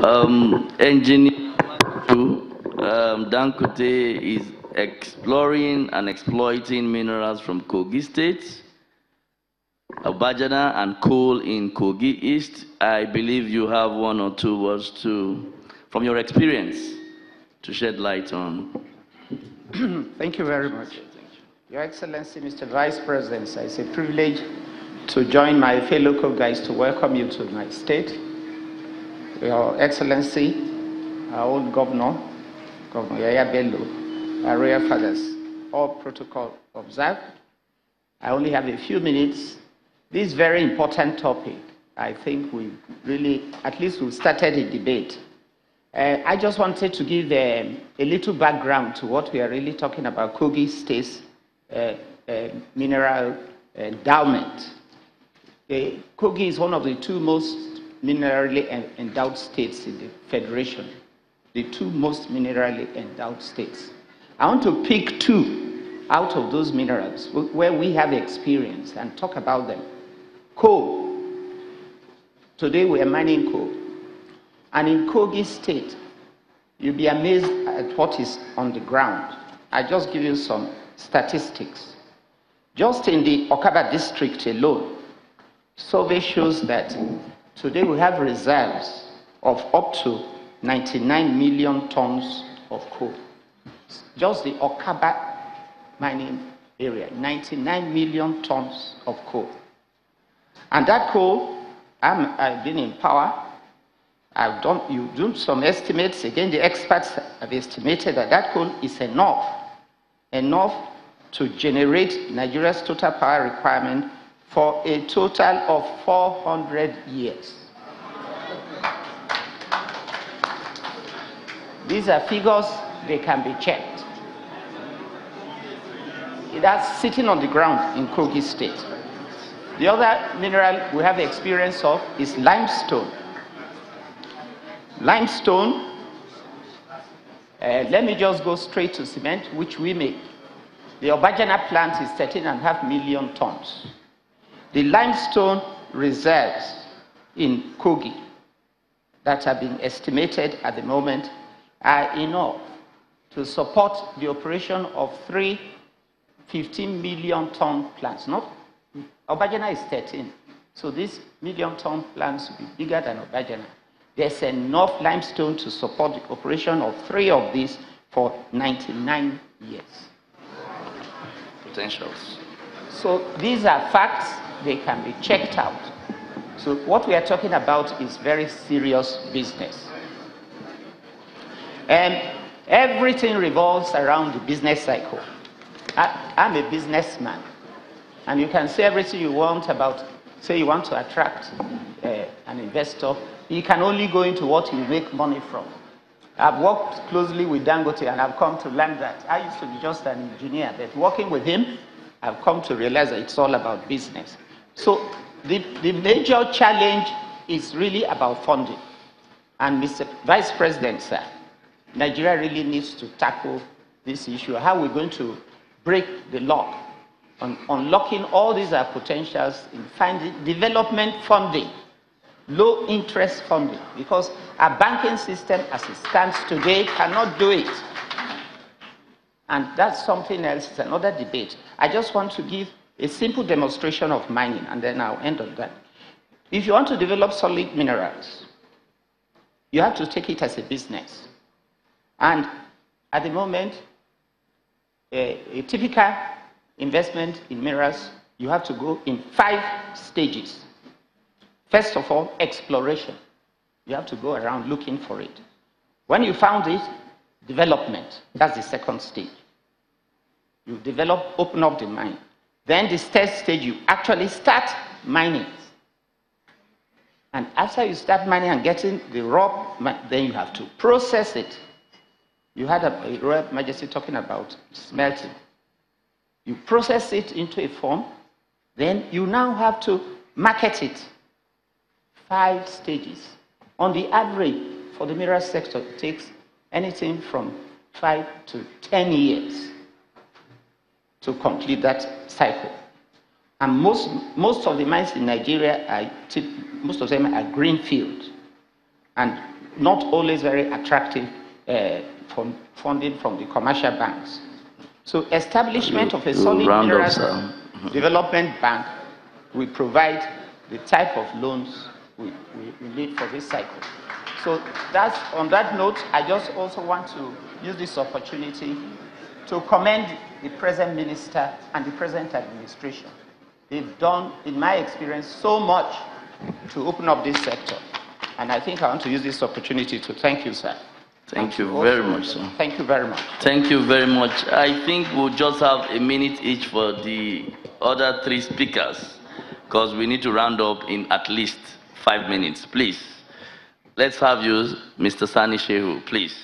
Engineer Dangote is exploring and exploiting minerals from Kogi State, Abajana, and coal in Kogi East. I believe you have one or two words from your experience to shed light on. Thank you very much. Your Excellency, Mr. Vice President, it's a privilege to join my fellow co-guys to welcome you to my state. Your Excellency, our old Governor Yaya Bello, our royal fathers, all protocol observed. I only have a few minutes. This very important topic, I think we really, at least we started a debate. I just wanted to give a little background to what we are really talking about, Kogi State's mineral endowment. Kogi is one of the two most minerally endowed states in the Federation, the two most minerally endowed states. I want to pick two out of those minerals where we have experience and talk about them. Coal. Today we are mining coal. And in Kogi State, you'll be amazed at what is on the ground. I just give you some statistics. Just in the Okaba district alone, survey shows that today we have reserves of up to 99 million tons of coal. Just the Okaba mining area, 99 million tons of coal. And that coal, I've been in power. You do some estimates. Again, the experts have estimated that that coal is enough to generate Nigeria's total power requirement for a total of 400 years. These are figures, they can be checked. That's sitting on the ground in Kogi State. The other mineral we have experience of is limestone. Limestone, let me just go straight to cement, which we make. The Obajana plant is 13.5 million tons. The limestone reserves in Kogi that have been estimated at the moment are enough to support the operation of 3 15 million ton plants. Not Obajana is 13, so these million-ton plants will be bigger than Obajana. There's enough limestone to support the operation of 3 of these for 99 years. Potentials. So these are facts, they can be checked out. So what we are talking about is very serious business. And everything revolves around the business cycle. I'm a businessman. And you can say everything you want about, say you want to attract an investor, you can only go into what you make money from. I've worked closely with Dangote and I've come to learn that. I used to be just an engineer, but working with him, I've come to realize that it's all about business. So the major challenge is really about funding. And Mr. Vice President, sir, Nigeria really needs to tackle this issue. How we're going to break the lock on unlocking all these potentials in finding development funding, low interest funding, because our banking system as it stands today cannot do it. And that's something else, it's another debate. I just want to give a simple demonstration of mining, and then I'll end on that. If you want to develop solid minerals, you have to take it as a business. And at the moment, a typical investment in minerals, you have to go in 5 stages. First of all, exploration. You have to go around looking for it. When you found it, development. That's the second stage. You develop, open up the mine. Then the third stage, you actually start mining. And after you start mining and getting the raw, then you have to process it. You had a Royal Majesty talking about smelting. You process it into a form, then you now have to market it. 5 stages. On the average, for the mineral sector, it takes anything from 5 to 10 years to complete that cycle. And most of the mines in Nigeria, most of them are greenfield. and not always very attractive from funding from the commercial banks. So establishment of a solid minerals development bank will provide the type of loans we need for this cycle. So that's, on that note, I just also want to use this opportunity to commend the present minister and the present administration. They've done, in my experience, so much to open up this sector. And I think I want to use this opportunity to thank you, sir. Thank you very much, sir. Thank you very much. Thank you very much. I think we'll just have a minute each for the other three speakers, because we need to round up in at least 5 minutes. Please, let's have you, Mr. Sani Shehu, please.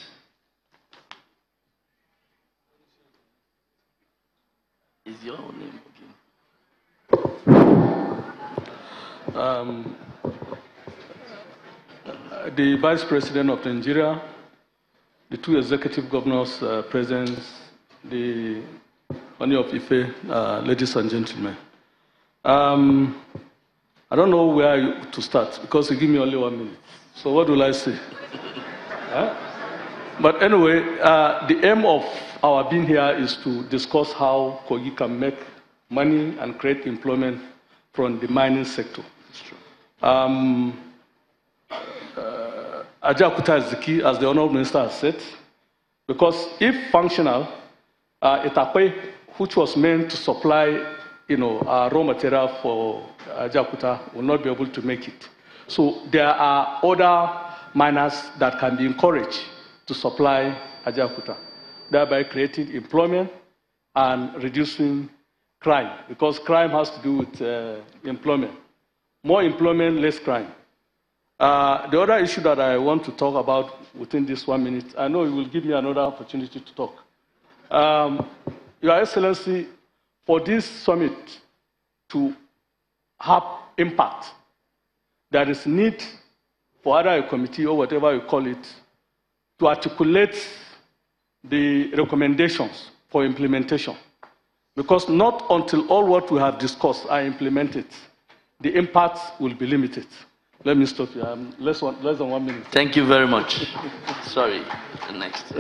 Is your name okay? The Vice President of Nigeria, the two executive governors present, the Oni of Ife, ladies and gentlemen. I don't know where to start because you give me only 1 minute. So what will I say? But anyway, the aim of our being here is to discuss how Kogi can make money and create employment from the mining sector. That's true. Ajaokuta is the key, as the Honourable Minister has said, because if functional, Itakwe, which was meant to supply, raw material for Ajaokuta, will not be able to make it. So there are other miners that can be encouraged to supply Ajaokuta, thereby creating employment and reducing crime, because crime has to do with employment. More employment, less crime. The other issue that I want to talk about within this 1 minute, I know you will give me another opportunity to talk. Your Excellency, for this summit to have impact, there is need for either a committee or whatever you call it to articulate the recommendations for implementation. Because not until all what we have discussed are implemented, the impact will be limited. Let me stop here. Less than 1 minute. Thank you very much. Sorry, the next.